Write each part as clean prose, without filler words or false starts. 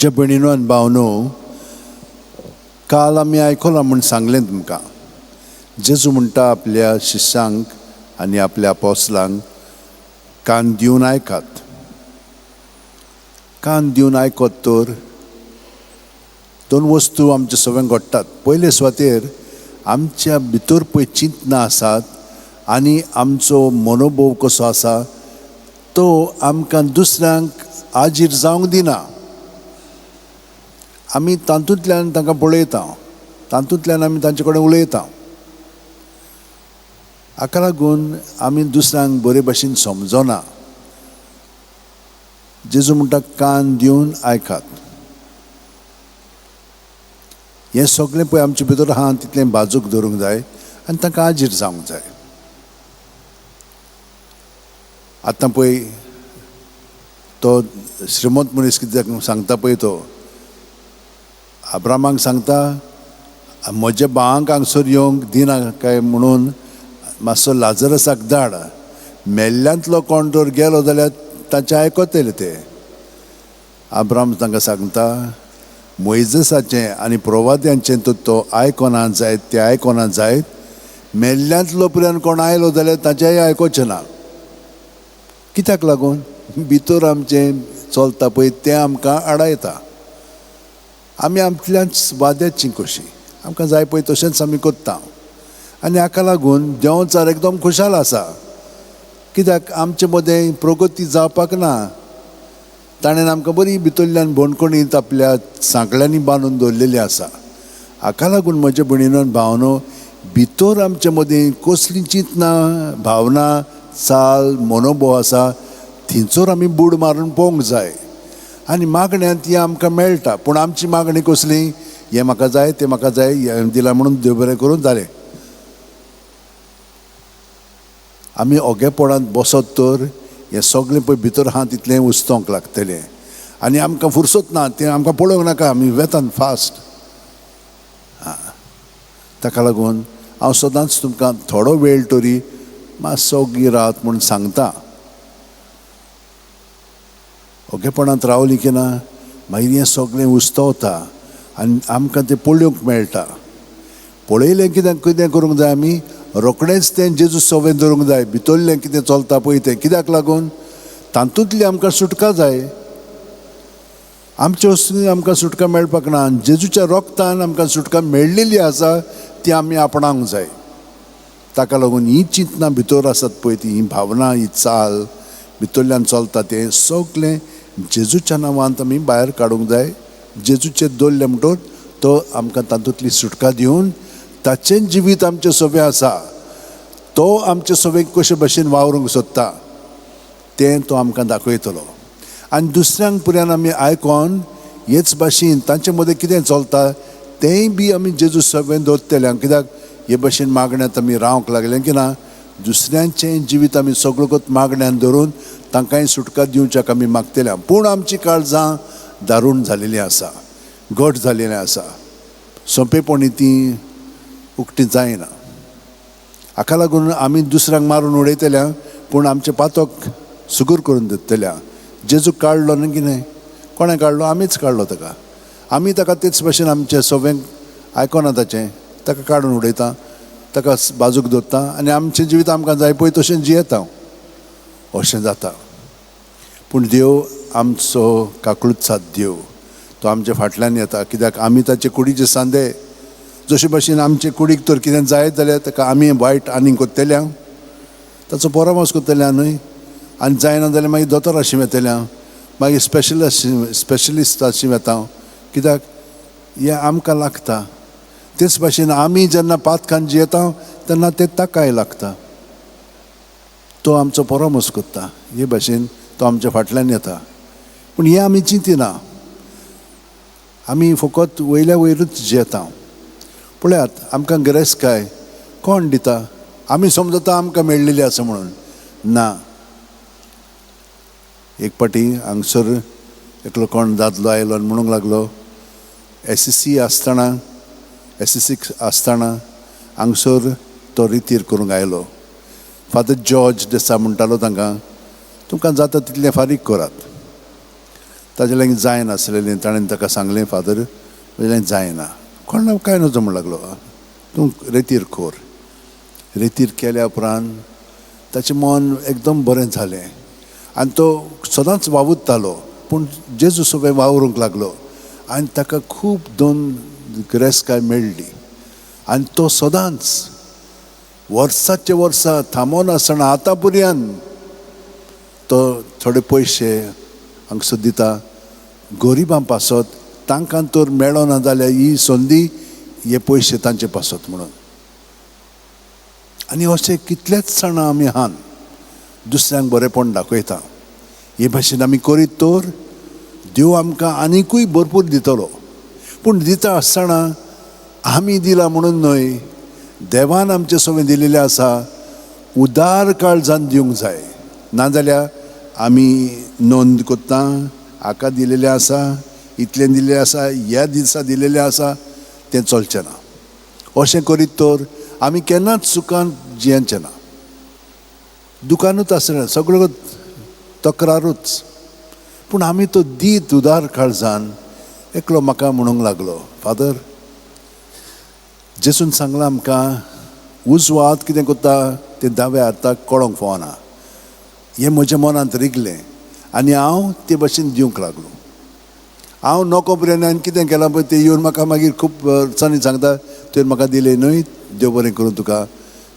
म्हज्या भयणीनो आनी भावनो, काल आमी आयकलां म्हूण सांगलें तुमकां. जेजू म्हणटा आपल्या शिश्यांक आनी आपल्या अपोस्तलांक, कान दिवन आयकात. कान दिवन आयकत तर दोन वस्तू आमचे सगळ्यांक घडटात. पयले सुवातेर आमच्या भितर पळय चिंतना आसात आनी आमचो मनोभव कसो आसा तो आमकां दुसऱ्यांक आजीर जावंक दिना. आमी तातूंतल्यान तांकां पळयता, तातूंतल्यान आमी तांचे कडेन उलयता. हाका लागून आमी दुसऱ्यांक बरे भाशेन समजना. जेजू म्हणटा कान दिवन आयकात. हें सगळें पळय आमचे भितर आहा तितलें बाजूक धरूंक जाय आनी तांकां आजीर जावंक जाय. आतां पळय तो श्रीमंत मनीस कितें सांगता पळय, तो अब्रामाक सांगता म्हज्या भावांक हांगसर येवंक दिना काय म्हणून मातसो लाजरसाक धाड. मेल्ल्यांतलो कोण तर गेलो जाल्यार ताचें आयकतले ते. अब्राम तांकां सांगता मोइजेसाचें आनी प्रवाद्यांचें तो आयकोना जायत, तें आयकोना जायत. मेल्ल्यांतलो पर्यंत कोण आयलो जाल्यार ताचेंय आयकोचें ना. कित्याक लागून? भितर आमचें चलता पळय तें आमकां आडायता. आमी आपल्याच वाद्याचीं कशीं, आमकां जाय पळय तशेंच आमी करता. आनी हाका लागून देंवचार एकदम खुशाल आसा. कित्याक आमचे मदें प्रगती जावपाक ना. ताणें आमकां बरी भितरल्यान भोणकोणीत आपल्या सांकल्यांनी बांदून दवरलेली आसा. हाका लागून म्हज्या भयणीनो आनी भावनो, भितर आमचे मदें कसली चिंतना, भावना, चाल, मनोभव आसा थिंचोर आमी बूड मारून पळोवंक जाय. आनी मागण्यांत ती आमकां मेळटा. पूण आमची मागणी कसली? हें म्हाका जाय, तें म्हाका जाय, हें दिलां म्हणून देव बरें करून जालें. आमी ओगेपणांत बसत तर हें सगळें पळय भितर आहा तितलें उस्तोवंक लागतलें. आनी आमकां फुरसत ना, तें आमकां पळोवंक नाका, आमी वेतान फास्ट. ताका लागून हांव सदांच तुमकां थोडो वेळ तरी मातसो ओगी रावत म्हूण सांगता. ओगेपणांत रावलीं की ना मागीर हें सगळें उस्तवता आनी आमकां तें पळोवंक मेळटा. पळयलें कितें करूंक जाय? आमी रोखडेंच तें जेजू सवें धरूंक जाय. भितरलें कितें चलता पळय तें. कित्याक लागून? तातूंतली आमकां सुटका जाय. आमचे वस्तूंनी आमकां सुटका मेळपाक ना. जेजूच्या रोगतान आमकां सुटका मेळिल्ली आसा ती आमी आपणावंक जाय. ताका लागून ही चिंतना भितर आसात पळय ती, ही भावना, ही चाल भितरल्यान चलता तें सगळें जेजूच्या नांवांत आमी भायर काडूंक जाय. जेजूचेर दवरलें म्हणटच तो आमकां तातूंतली सुटका दिवन ताचें जिवीत आमचें सवें आसा, तो आमचे सवेक कशे भाशेन वावरूंक सोदता तें तो आमकां दाखयतलो. आनी दुसऱ्यांक पर्यंत आमी आयकोन हेच भाशेन तांचे मदें कितें चलता तेंय बी आमी जेजू सवें दवरतले. कित्याक हे भाशेन मागण्यांत आमी रावंक लागलें की ना, दुसऱ्यांचें जिवीत आमी सगळो मागण्यांत धरून तांकांय सुटका दिवच्याक आमी मागतले. पूण आमची काळजां दारूण जालेलीं आसा, घट जालेलीं आसा. सोंपेपणी तीं उक्ती जायना. हाका लागून आमी दुसऱ्यांक मारून उडयतल्या पूण आमचें पातक सुगूर करून दितल्या. जेजू काडलो न्ही कितें? कोणें काडलो? आमीच काडलो ताका. आमी ताका तेच भाशेन आमचें सवें आयकोना ताचें, ताका काडून उडयता, ताका बाजूक दवरता आनी आमचें जिवीत आमकां जाय पळय तशें जियेता. अशें जाता. पूण देव आमचो काकूळसाद देव. तो आमच्या फाटल्यान येता. कित्याक आमी ताचे कुडीचे सांदे. जशे भाशेन आमचे कुडीक तर कितें जायत जाल्यार ताका आमी वायट आनीक करतल्या, ताचो परामर्श करतल्या न्हय. आनी जायना जाल्यार मागीर दोतोर अशें येतल्या, मागीर स्पेशलिस्ट अशें येता. कित्याक हें आमकां लागता. तेच भाशेन आमी जेन्ना पातकान जियेता तेन्ना तें ताकाय लागता. तो आमचो परामर्श करता. हे भाशेन तो आमच्या फाटल्यान येता. पूण हें आमी चिंतिना. आमी फकत वयल्या वयरूच जियेता. पळयात, आमकां गिरेस्तकाय कोण दिता? आमी समजता आमकां मेळिल्ली आसा म्हणून. ना. एक पाटी हांगसर एकलो कोण दादलो आयलो आनी म्हणूंक लागलो, SSC आसतना हांगसर तो रितीर करूंक आयलो. फादर जॉर्ज देसाय म्हणटालो तांकां, तुमकां जाता तितलें फारीक करात. ताजे लागीं जायनासलेलें. ताणें ताका सांगलें, फादर म्हजे लागीं जायना. कोण कांय नजो म्हण लागलो, तूं रेतीर कोर. रेतीर केल्या उपरांत ताचें मन एकदम बरें जालें आनी तो सदांच वावुरतालो. पूण जेजू सोबे वावरूंक लागलो आनी ताका खूब दोन गिरेस्ताय मेळ्ळी. आनी तो सदांच वर्साचे वर्सां थांबोन आसतना आतां पर्यंत तो थोडे पयशे हांगसर दिता गरिबां पासत. तांकां तर मेळो ना जाल्यार ही संदी हे पयशे तांचे पासत म्हणून. आनी अशें कितलेच जाणां आमी आहात दुसऱ्यांक बरेंपण दाखयता. हे भाशेन आमी करीत तर देव आमकां आनिकूय भरपूर दितलो. पूण दिता आसतना आमी दिला म्हणून न्हय, देवान आमचे सगळें दिलेलें आसा उदार काळजान दिवंक जाय. नाजाल्यार आमी नोंद कोत्ता, हाका दिलेलें आसा, इतलें दिलें आसा, ह्या दिसा दिलेलें आसा, तें चलचें ना. अशें करीत तर आमी केन्नाच सुखान जियेंचे ना. दुकानूच आसना, सगळो तक्रारूच. पूण आमी तो दीत उदार काळजान. एकलो म्हाका म्हणूंक लागलो, फादर जेसून सांगलां आमकां उजवो हात कितें कोत्ता तें दावे हाताक कळोंक फावना. हें म्हज्या मनांत रिगलें आनी हांव ते भाशेन दिवंक लागलो. हांव नोको पर्यंत हांवें कितें केलां पळय तें येवन म्हाका मागीर खूब दिसांनी सांगता, तुवें म्हाका दिलें न्हय, देव बरें करूं तुका.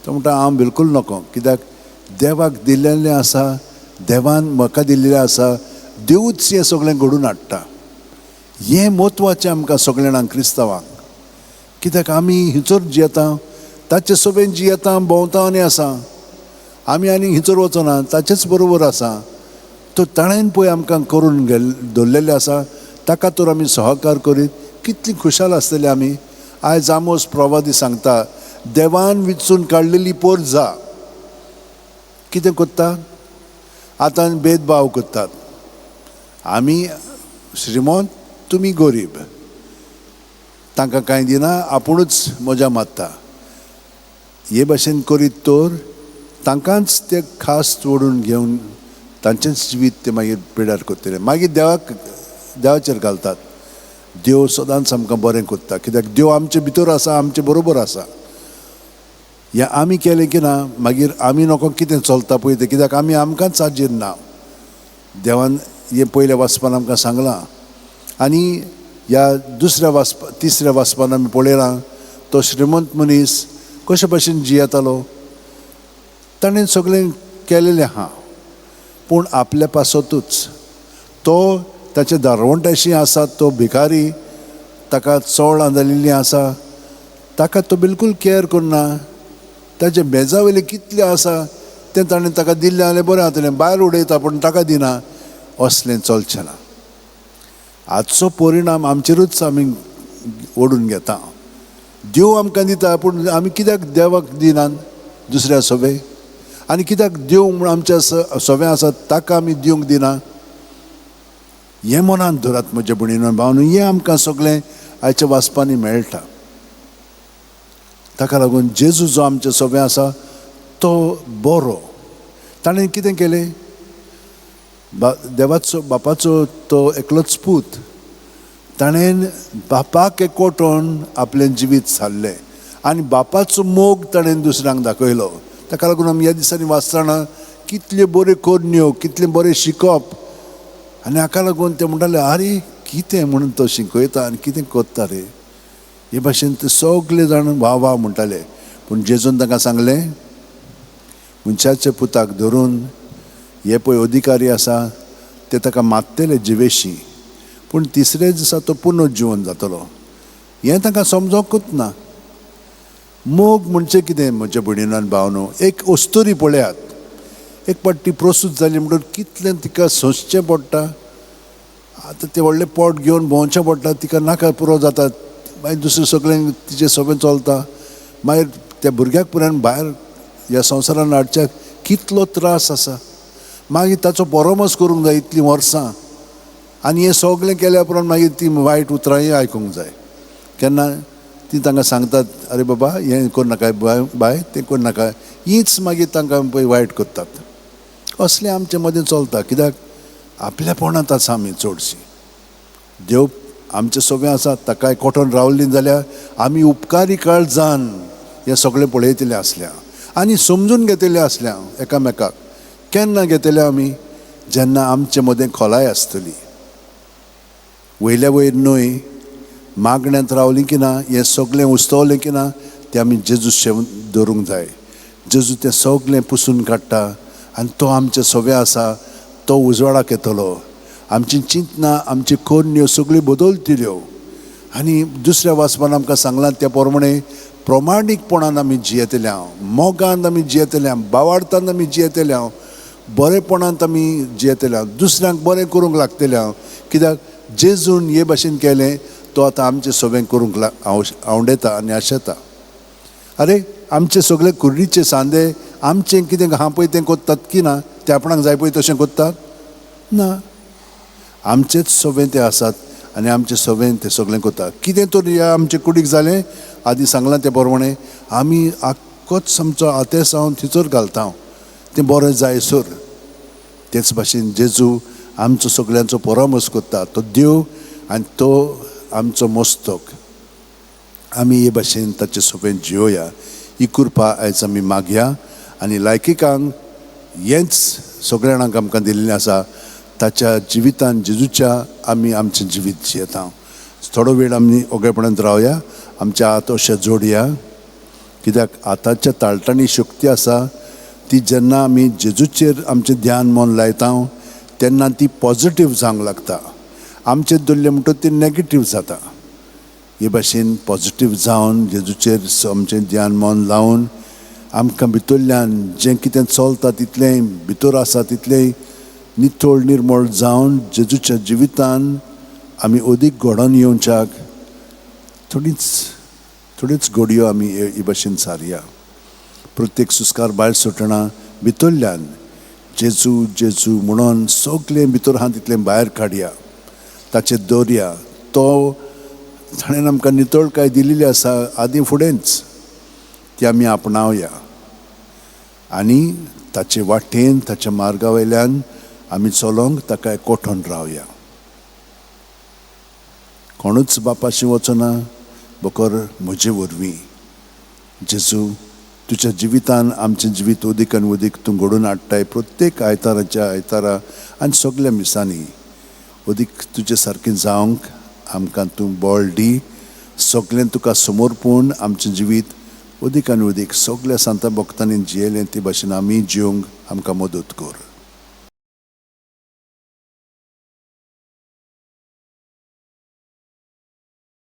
तो म्हणटा हांव बिलकूल नोको, कित्याक देवाक दिल्लेलें आसा, देवान म्हाका दिल्लेलें आसा, देवूच हें सगळें घडोवन हाडटा. हें म्हत्वाचें आमकां सगळ्यांक क्रिस्तांवांक. कित्याक आमी हिचोर जियेता, ताचे सोबेन जियेता, भोंवता आनी आसा. आमी आनी हिचोर वचना, ताचेच बरोबर आसा. तो ताणेन पळय आमकां करून दवरलेलें आसा, ताका तर आमी सहकार करीत कितली खुशाल आसतली आमी. आयज आमोस प्रवादी सांगता, देवान विचून काडलेली पोर जा. कितें कोत्ता? आतां भेदभाव कोत्तात. आमी श्रीमंत, तुमी गरीब. तांकां कांय दिना, आपुणूच मजा मारता. हे भाशेन करीत तर तांकांच ते खास ओडून घेवन तांचेंच जिवीत ते मागीर पिड्यार करतले. मागीर देवाचेर घालतात. देव सदांच आमकां बरें कोत्ता, कित्याक देव आमचे भितर आसा, आमचे बरोबर आसा. हें आमी केलें की ना, मागीर आमी नोको कितें चलता पळय तें, कित्याक आमी आमकांच हाजेर ना. देवान हें पयल्या वाचपान आमकां सांगलां. आनी ह्या तिसऱ्या वाचपान आमी पळयलां, तो श्रीमंत मनीस कशे भाशेन जियेतालो. ताणें सगळें केलेलें आहा, पूण आपल्या पासतूच. तो ताचे दारवंटाशी आसा, तो भिकारी, ताका चोळ आंदलेली आसा, ताका तो बिलकूल केअर करना. ताचे मेजा वयलें कितलें आसा तें ताणें ताका दिल्लें जाल्यार बरें जातलें. भायर उडयता पूण ताका दिना, असलें चलचें ना. हाचो परिणाम आमचेरूच आमी ओडून घेता. देव आमकां दिता, पूण आमी कित्याक देवाक दिनात दुसऱ्या सोबे? आनी कित्याक देव म्हूण आमच्या सोबे आसा ताका आमी दिवंक दिना? हें मनांत धरात म्हज्या भयणीनो भावनो. हें आमकां सगळें आयच्या वाचपांनी मेळटा. ताका लागून जेजू जो आमचे सोबे आसा तो बरो. ताणें कितें केलें? देवाचो बापाचो तो एकलोच पूत, ताणें बापाक एकवटोन आपलें जिवीत सारलें आनी बापाचो मोग ताणें दुसऱ्यांक दाखयलो. ताका लागून आमी ह्या दिसांनी वाचतना कितल्यो बऱ्यो कोडण्यो, कितलें बरें शिकप. आनी हाका लागून ते म्हणटाले, आरे कितें म्हणून तो शिकयता आनी कितें कोत्ता रे. हे भाशेन ते सगळे जाण वा वा म्हणटाले. पूण जेजून तांकां सांगलें, मनशाच्या पुताक धरून हे पळय अधिकारी आसा ते ताका मारतले जिवेशी, पूण तिसरे दिसा तो पुनर्जीवन जातलो. हें तांकां समजोंकूच ना. मोग म्हणजे कितें म्हज्या भयणीनो आनी भावनो? एक अस्तुरी पळयात. एक पाटी प्रसूत जाली म्हणटून कितलें तिका सोंसचें पडटा. आतां तें व्हडलें पोट घेवन भोंवचें पडटा, तिका नाका पुरो जाता. मागीर दुसरें सगळें तिचें सोबें चलता. मागीर त्या भुरग्याक पर्यंत भायर ह्या संवसारान हाडच्याक कितलो त्रास आसा. मागीर ताचो परामर्श करूंक जाय इतलीं वर्सां. आनी हें सगळें केल्या उपरांत मागीर ती वायट उतरांय आयकूंक जाय. केन्ना ती तांकां सांगतात, अरे बाबा हें करूं नाका बाय, तें करूं नाका. हीच मागीर तांकां पळय वायट करतात. असलें आमचे मदें चलता. कित्याक आपल्यापणांत आसा आमी चडशीं. देव आमचे सगळें आसा, ताकाय कोठोन रावल्ली जाल्यार आमी उपकारी काळ जावन हें सगळें पळयतलें आसल्या आनी समजून घेतलें आसल्या एकामेकाक. केन्ना घेतले आमी? जेन्ना आमचे मदें खोलाय आसतली. वयल्या वयर न्हय मागण्यांत रावलीं की ना, हें सगळें उस्तवलें की ना, तें आमी जेजू शेवन दवरूंक जाय. जेजू तें सगळें पुसून काडटा आनी तो आमचें सगळें आसा तो उजवाडाक येतलो. आमची चिंतनां, आमची खोन्यो सगळ्यो बदलतल्यो. आनी दुसऱ्या वाचपान आमकां सांगलां त्या प्रमाणे प्रमाणीकपणान आमी जियेतल्या, मोगान आमी जियेतल्या, बावार्थान आमी जियेतल्या, बरेपणांत आमी जियेतल्या, दुसऱ्यांक बरें करूंक लागतल्या. कित्याक जेजून हे भाशेन केलें तो आतां आमचें सगळें करूंक आवडटा आनी आशेता. अरे आमचे सगळे कुर्डीचे सांदे आमचें कितें आहा पळय तें कोत्तात की ना, ते आपणाक जाय पळय तशें कोत्तात ना. आमचेच सगळें ते आसात आनी आमचें सगळें तें सगळें कोत्ता. कितें तर ह्या आमचे कुडीक जालें, आदीं सांगलां ते प्रमाणे आमी आख्खोच आमचो आतेस हांव थिचोर घालता, तें बरें जायसर. तेच भाशेन जेजू आमचो सगळ्यांचो परामर्श कोत्ता. तो देव आनी तो आमचो मस्तक. आमी हे भाशेन ताचे सगळें जियोया, ही कृपा आयज आमी मागया. आनी लायकीकांक हेंच सगळ्यांक आमकां दिल्लें आसा. ताच्या जिवितान जेजूच्या आमी आमचें जिवीत जियेता. थोडो वेळ आमी ओगेपणांत रावया, आमच्या हात अशें जोडया. कित्याक आतांच्या ताळटांनी शक्ती आसा ती जेन्ना आमी जेजूचेर आमचें ध्यान मन लायता तेन्ना ती पॉजिटीव जावंक लागता. आमचें धरलें म्हणटच ती नॅगेटीव जाता. हे भाशेन पॉजिटीव जावन जेजूचेर आमचें ध्यान मन लावन आमकां भितरल्यान जें कितें चलता तितलें भितर आसा तितलें नितळ निर्मळ जावन जेजूच्या जिवितान आमी अदीक घडोवन येवच्याक थोडीच घडयो आमी हे भाशेन सारया. प्रत्येक सुस्कार भायर सुटना भितरल्यान जेजू जेजू म्हणून सगळें भितर आहा तितलें भायर काडया, ताचें दवरया. तो ताणें आमकां नितळकाय दिल्ली आसा आदीं फुडेंच, ती आमी आपणावया आनी ताचे वाटेन ताच्या मार्गा वयल्यान आमी चलोंक ताका कोठोन रावया. कोणूच बापाशी वचना बकर म्हजे वरवीं. जेजू तुज्या जिवितान आमचें जिवीत उदीक आनी उदीक तूं घडोवन हाडटाय. प्रत्येक आयताराच्या आयतारा आनी सगळ्या मिसांनी उदीक तुजे सारकें जावंक आमकां तूं बळ दी. सगळें तुका समर्पून आमचें जिवीत उदीक आनी उदीक सगळ्या सांता भक्तांनी जियेलें ते भाशेन आमी जिवंक आमकां मदत कर.